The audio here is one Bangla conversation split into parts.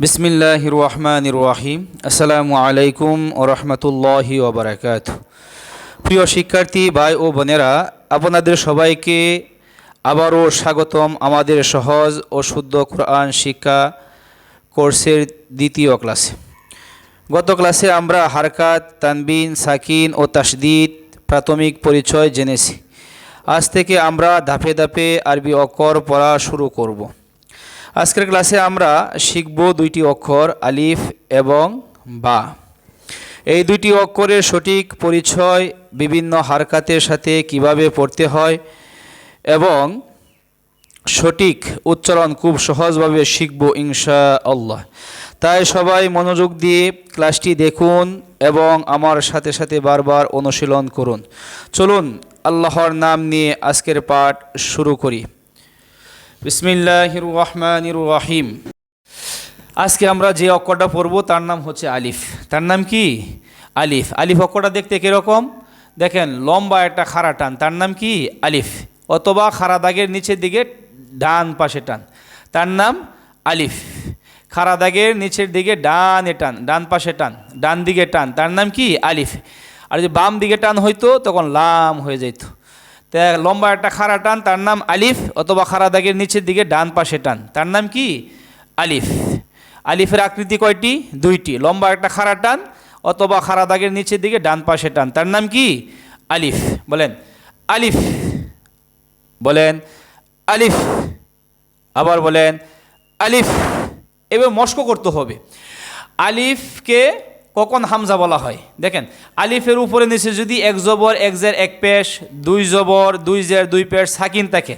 বিসমিল্লাহির রহমানির রহিম। আসসালামু আলাইকুম ওয়া রাহমাতুল্লাহি ওয়া বারাকাতুহু। প্রিয় শিক্ষার্থী ভাই ও বোনেরা, আপনাদের সবাইকে আবারও স্বাগতম আমাদের সহজ ও শুদ্ধ কোরআন শিক্ষা কোর্সের দ্বিতীয় ক্লাসে। গত ক্লাসে আমরা হারকাত, তানবিন, সাকিন ও তাসদিদ প্রাথমিক পরিচয় জেনেছি। আজ থেকে আমরা ধাপে ধাপে আরবি অক্ষর পড়া শুরু করব। আজকের ক্লাসে আমরা শিখব দুইটি অক্ষর আলিফ এবং বা। এই দুইটি অক্ষরের সঠিক পরিচয়, বিভিন্ন হারকাতের সাথে কিভাবে পড়তে হয় এবং সঠিক উচ্চারণ খুব সহজভাবে শিখব ইনশাআল্লাহ। তাই সবাই মনোযোগ দিয়ে ক্লাসটি দেখুন এবং আমার সাথে সাথে বারবার অনুশীলন করুন। চলুন আল্লাহর নাম নিয়ে আজকের পাঠ শুরু করি। বিসমিল্লাহির রহমানির রহিম। আজকে আমরা যে অক্ষরটা পড়ব তার নাম হচ্ছে আলিফ। তার নাম কি? আলিফ। আলিফ অক্ষরটা দেখতে কীরকম দেখেন, লম্বা একটা খাড়া টান, তার নাম কি? আলিফ। অথবা খাড়া দাগের নিচের দিকে ডান পাশে টান, তার নাম আলিফ। খাড়া দাগের নিচের দিকে ডানে টান, ডান পাশে টান, ডান দিকে টান, তার নাম কি? আলিফ। আর যদি বাম দিকে টান হইতো তখন লাম হয়ে যেত। তা লম্বা একটা খাড়া টান, তার নাম আলিফ। অথবা খাড়া দাগের নিচের দিকে ডান পাশে টান, তার নাম কি? আলিফ। আলিফের আকৃতি কয়টি? দুইটি। লম্বা একটা খাড়া টান অথবা খাড়া দাগের নিচের দিকে ডান পাশে টান, তার নাম কি? আলিফ। বলেন আলিফ, বলেন আলিফ, আবার বলেন আলিফ। এবার মস্ক করতে হবে। আলিফকে কখন হামজা বলা হয় দেখেন, আলিফের উপরে নিচে যদি এক জবর, এক জের, এক পেশ, দুই জবর, দুই জের, দুই পেশ, সাকিন থাকে।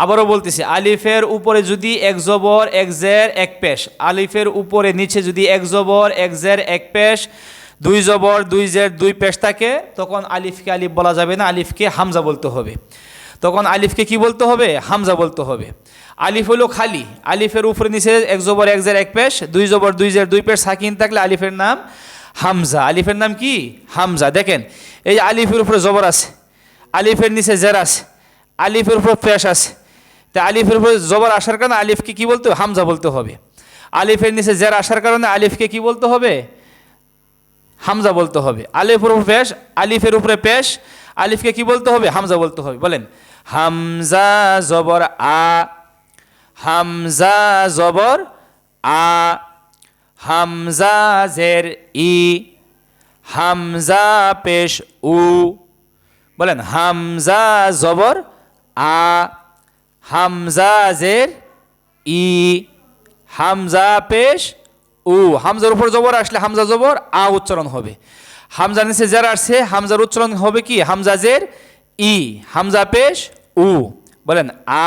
আবারও বলতেছি, আলিফের উপরে যদি এক জবর, এক জের, এক পেশ, আলিফের উপরে নিচে যদি এক জবর, এক জের, এক পেশ, দুই জবর, দুই জের, দুই পেশ থাকে, তখন আলিফকে আলিফ বলা যাবে না, আলিফকে হামজা বলতে হবে। তখন আলিফকে কি বলতে হবে? হামজা বলতে হবে। আলিফ হলো খালি। আলিফের উপরে নিচে এক জবর, এক জের, এক পেশ, দুই জবর, দুই জের, দুই পেশ, সাকিন থাকলে আলিফের নাম হামজা। আলিফের নাম কি? হামজা। দেখেন এই আলিফের উপরে জবর আছে, আলিফের নিচে জের আছে, আলিফের উপরে পেশ আছে। তা আলিফের উপরে জবর আসার কারণে আলিফকে কি বলতে হবে? হামজা বলতে হবে। আলিফের নিচে জের আসার কারণে আলিফকে কি বলতে হবে? হামজা বলতে হবে। আলিফের উপরে পেশ, আলিফের উপরে পেশ, আলিফকে কি বলতে হবে? হামজা বলতে হবে। বলেন হামজা জবর আ, হামজা জবর আ, হামজা জের ই, হামজা পেশ উ। বলেন হামজা জবর আ, হামজা জের ই, হামজা পেশ উ। হামজার উপর জবর আসলে হামজা জবর আ উচ্চারণ হবে। হামজার নিচে জের আসছে, হামজার উচ্চারণ হবে কি? হামজা জের ই, হামজা পেশ উ। বলেন আ,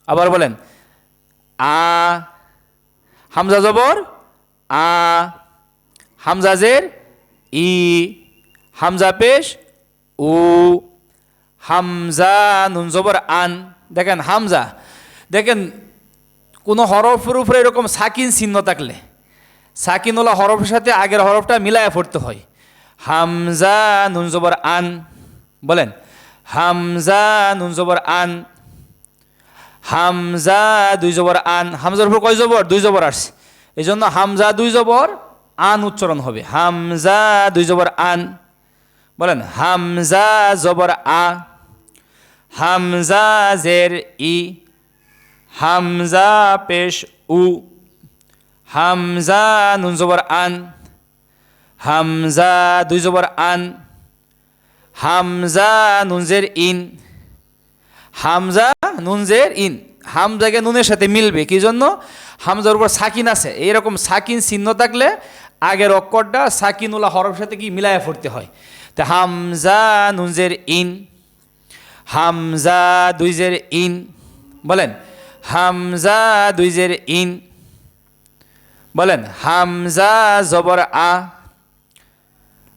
আবার বলেন আ, হামজা জবর আ, হামজা জের ই, হামজা পেশ উ, হামজা নুন জবর আন। দেখেন হামজা, দেখেন কোনো হরফের উপরে এরকম সাকিন চিহ্ন থাকলে সাকিনওয়ালা হরফের সাথে আগের হরফটা মিলায়া পড়তে হয়। হামজা নুন জবর আন। বলেন হামজা নুন জবর আন, হামজা দুই জবর আন। হামজার উপর কয় জবর? দুই জবর আসছে, এই জন্য হামজা দুই জবর আন উচ্চারণ হবে। হামজা দুই জবর আন। বলেন হামজা জবর আ, হামজা জের ই, হামজা পেশ উ, হামজা নুন জবর আন, হামজা দুই জবর আন, হামজা নুন জের ইন, হামজা নুন জের ইন। হামজাকে নুনের সাথে মিলবে, কি জন্য? হামজার উপর সাকিন আছে। এইরকম সাকিন চিহ্ন থাকলে আগের অক্ষরটা সাকিনুল্লা হরফের সাথে কি মিলায়া পড়তে হয়। তা হামজা নুন জের ইন, হামজা দুই জের ইন। বলেন হামজা দুই জের ইন। বলেন হামজা জবর আ,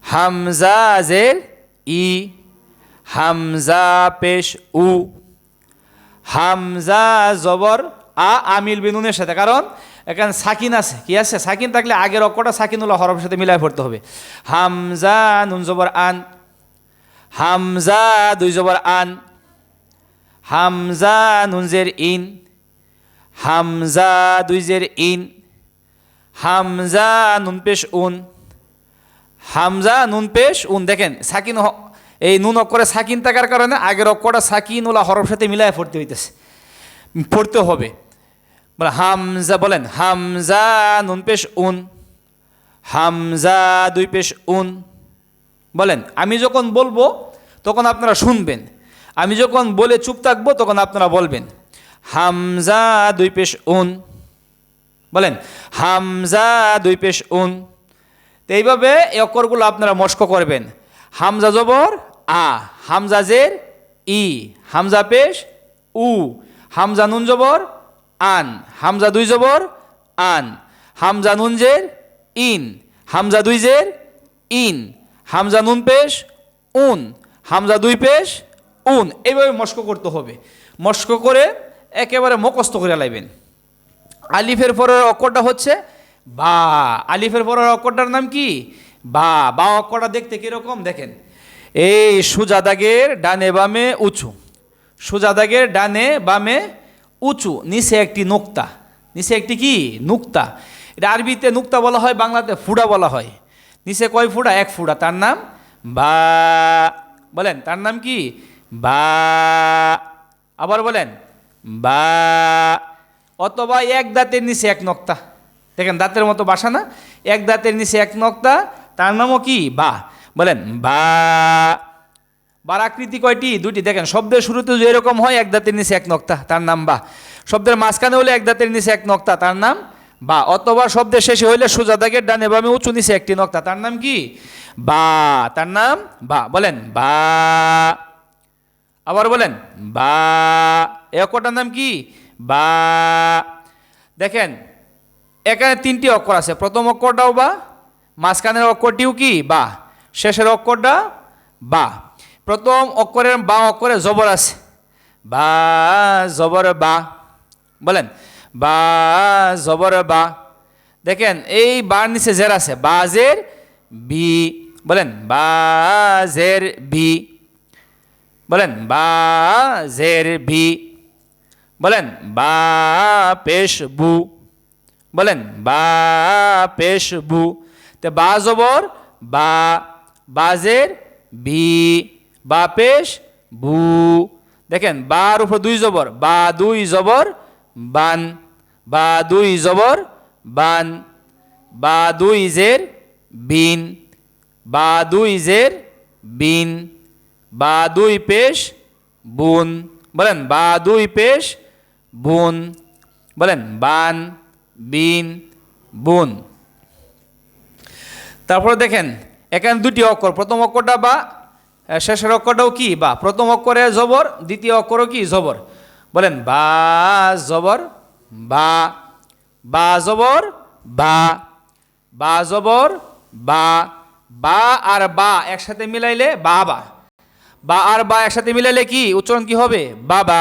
হামজা জের ই, হামজা পেশ উ, হামজা জবর আ, আমিল বিনুনের সাথে, কারণ এখানে সাকিন আছে। কি আছে? সাকিন থাকলে আগের অক্ষরটা সাকিনুল্লাহ হরফের সাথে মিলাই পড়তে হবে। হামজা নুন জবর আন, হামজা দুই জবর আন, হামজা নুন জের ইন, হামজা দুই জের ইন, হামজা নুন পেশ উন, হামজা নুন পেশ উন। দেখেন সাকিন এই নুন অক্ষরে সাকিন থাকার কারণে আগের অক্ষরটা সাকিন ওলা হরফ সাথে মিলায় পড়তে হইতেছে, পড়তে হবে। বলে হামজা, বলেন হামজা নুন পেশ উন, হামজা দুই পেশ উন। বলেন আমি যখন বলবো তখন আপনারা শুনবেন, আমি যখন বলে চুপ থাকবো তখন আপনারা বলবেন হামজা দুই পেশ উন। বলেন হামজা দুই পেশ উন। তো এইভাবে এই অক্ষরগুলো আপনারা মস্ক করবেন। হামজা জবর আ, হামজা জের ই, হামজা পেশ উ, হামজা নুন জবর আন, হামজা দুই জবর আন, হামজা নুন জের ইন, হামজা দুই জের ইন, হামজা নুন পেশ উন, হামজা দুই পেশ উন। এইভাবে মস্ক করতে হবে। মস্ক করে একেবারে মুখস্থ করে লাইবেন। আলিফের পরের অক্ষরটা হচ্ছে বা। আলিফের পরের অক্ষরটার নাম কি? বা। বা অক্ষরটা দেখতে কিরকম দেখেন, এই সোজা দাগের ডানে বামে উঁচু, সোজা দাগের ডানে বামে উঁচু, নিচে একটি নুক্তা, নিচে একটি কি নুক্তা। এটা আরবিতে নুক্তা বলা হয়, বাংলাতে ফুড়া বলা হয়। নিচে কয় ফুড়া? এক ফুড়া, তার নাম বা। বলেন তার নাম কি? বা। আবার বলেন বা। অথবা এক দাঁতের নিচে এক নক্তা, দেখেন দাঁতের মতো বাসা না, এক দাঁতের নিচে এক নক্তা, তার নামও কি? বা। বলেন বা। বার আকৃতি কয়টি? দুটি। দেখেন শব্দের শুরুতে যে এরকম হয় এক দাঁতের নিচে এক নক্তা, তার নাম বা। শব্দের মাঝখানে হলে এক দাঁতের নিচে এক নক্তা, তার নাম বা। অথবা শব্দের শেষে হইলে সোজা দাগের ডানে বামে উঁচু নিচে একটি নক্তা, তার নাম কি? বা। তার নাম বা। বলেন বা। আবার বলেন বা। এই অক্ষরটার নাম কি? বা। দেখেন এখানে তিনটি অক্ষর আছে, প্রথম অক্ষরটাও বা, মাঝখানের অক্ষরটিও কি? বা, শেষের অক্ষরটা বা। প্রথম অক্ষরের বা অক্ষরে জবর আছে, বা জবর বা। বলেন বা জবর বা। দেখেন এই বার নিচে জের আছে, বা জের বি। বলেন বা জের বি। বলেন বা জের বি। বলেন বা পেশ বু। বলেন বা পেশ বু। তে বা জবর বা, বাজের বি, বা পেশ বু। দেখেন বার উপর দুই জবর, বা দুই জবর বান, বা দুই জবর বান, বা দুই জের বিন, বা দুই জের বিন, বা দুই পেশ বুন। বলেন বা দুই পেশ বুন। বলেন বান বিন বুন। তারপরে দেখেন এখানে দুটি অক্ষর, প্রথম অক্ষরটা বা, শেষের অক্ষরটাও কি? বা। প্রথম অক্ষরে জবর, দ্বিতীয় অক্ষরও কি? জবর। বলেন বা জবর বা। বা জবর বা। বা জবর বা। বা আর বা একসাথে মিলাইলে বাবা। বা আর বা একসাথে মিলাইলে কি উচ্চারণ কি হবে? বাবা।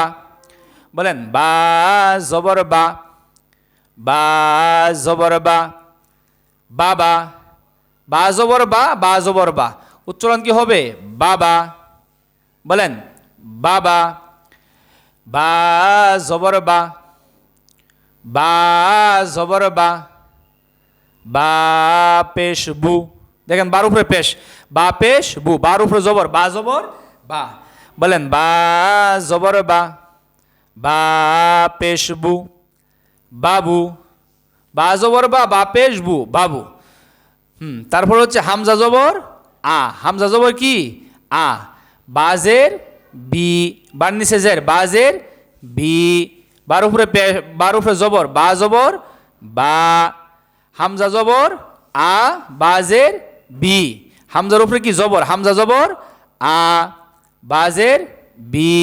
বলেন বা জবর বা। বা জবর বা। বাবা। বা জবর বা, বা জবর বা, উচ্চারণ কি হবে? বাবা। বলেন বাবা। বা জবর বা। বা জবর বা। বা পেশ বু। দেখেন বার উপরে পেশ, বা পেশ বু, বার উপরে জবর, বা জবর বা। বলেন বা জবর বা। বা পেশ বু বাবু। বা জবর বা, বা পেশ বু বাবু। তারপর হচ্ছে হামজা জবর আ। হামজা জবর কি? আ। বাজের বি, বার নিচে জের, বাজের বি, বার উপরে বার উপরে জবর, বা জবর বা। হামজা জবর আ, বাজের বি, হামজার উপরে কি? জবর, হামজা জবর আ, বাজের বি,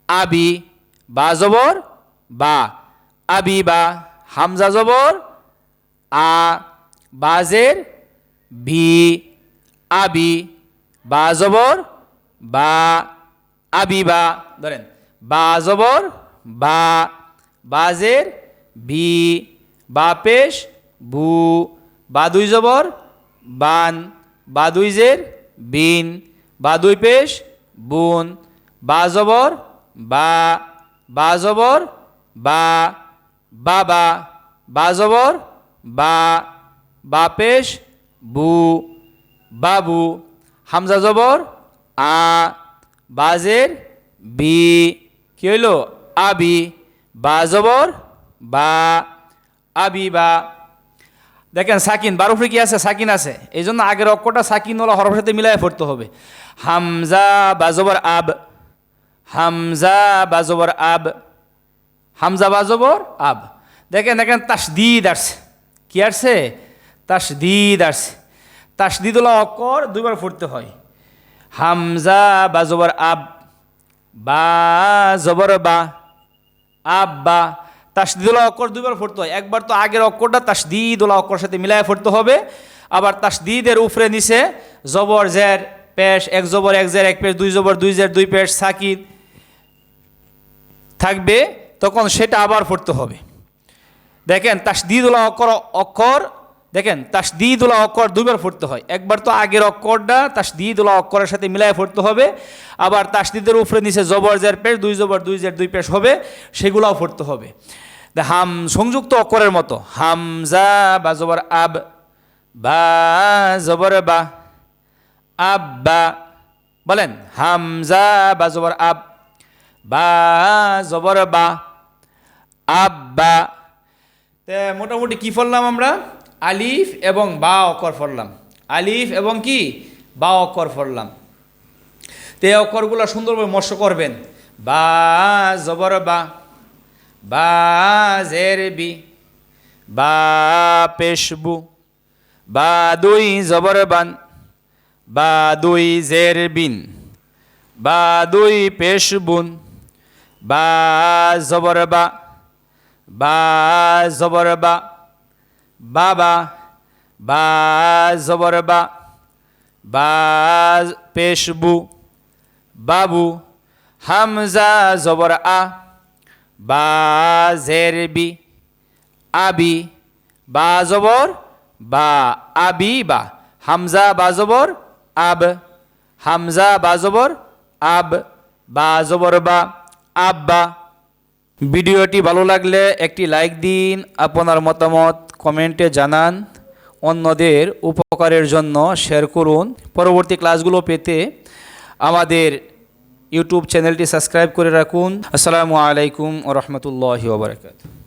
আবি, বা জবর বা, আবি বা। হামজা জবর আ, বাজের বি, আবি, বা জবর বা, আবিবা। ধরেন বা জবর বা, বাজের বি, বা পেশ বু, বা দুই জবর বান, বা দুই জের বিন, বা দুই পেশ বুন, বা জবর বা, বা জবর বা, বাবা, বা জবর বা, বা পেশ বু, বাবু। হামজা জবর আ, বাজের বি, কি হইল আবি, বা জবর বা, আবি বা। দেখেন সাকিন, বারো কি আছে, সাকিন আছে, এই জন্য আগের অক্ষরটা সাকিন ওলা হরফের সাথে মিলাই পড়তে হবে। হামজা বা জবর আব, হামজা বা জবর আব, হামজা বা জবর আব। দেখেন দেখেন তাসদিদ আসছে, কি আসছে তাসদিদ আসছে। তাসদিদ ওলা অক্ষর দুইবার পড়তে হয়। হামজা বা জবর আব, বা জবর বা, আব্বা। তাসদিদুল্লাহ অক্ষর দুইবার পড়তে হয়, একবার তো আগের অক্ষরটা তাসদিদুল্লাহ অক্ষরের সাথে মিলায় পড়তে হবে, আবার তাসদিদের উপরে নিচে জবর জের পেশ, এক জবর এক জের এক পেশ, দুই জবর দুই জের দুই পেশ সাকিন থাকবে, তখন সেটা আবার পড়তে হবে। দেখেন তাসদিদুল্লাহ অক্ষর দেখেন তাসদিদুল্লাহ অক্ষর দুইবার পড়তে হয়, একবার তো আগের অক্ষরটা তাসদিদুল্লাহ অক্ষরের সাথে মিলায় পড়তে হবে, আবার তাসদিদের উপরে নিচে জবর জের পেশ, দুই জবর দুই জের দুই পেশ হবে, সেগুলাও পড়তে হবে। হাম সংযুক্ত অক্ষরের মতো, হামজা বা জবর আব, বা জবর বা, আব্বা। বলেন হামজা বা জবর আব, বা জবর বা, আব্বা। মোটামুটি কি পড়লাম আমরা, আলিফ এবং বা অক্ষর পড়লাম, আলিফ এবং কি বা অক্ষর পড়লাম। তে অক্ষরগুলো সুন্দরভাবে মস্য করবেন। বা জবর বা, বা জের বি, বা পেশবু, বা দুই জবর বান, বা দুই জের বিন, বা দুই পেশবুন, বা জবর বা, বা জবর বা, বাবা, বা জবর বা, বা পেশবু, বাবু। হামজা জবর আ, বা জের বি, আবি, বা জবর বা, আবি বা। হামজা বা জবর আব, হামজা বা জবর আব, বা জবর বা, আব্বা। ভিডিওটি ভালো লাগলে একটি লাইক দিন, আপনার মতামত কমেন্টে জানান, অন্যদের উপকারের জন্য শেয়ার করুন। পরবর্তী ক্লাসগুলো পেতে আমাদের ইউটিউব চ্যানেলটি সাবস্ক্রাইব করে রাখুন। আসসালামু আলাইকুম ওয়া রাহমাতুল্লাহি ওয়া বারাকাতুহু।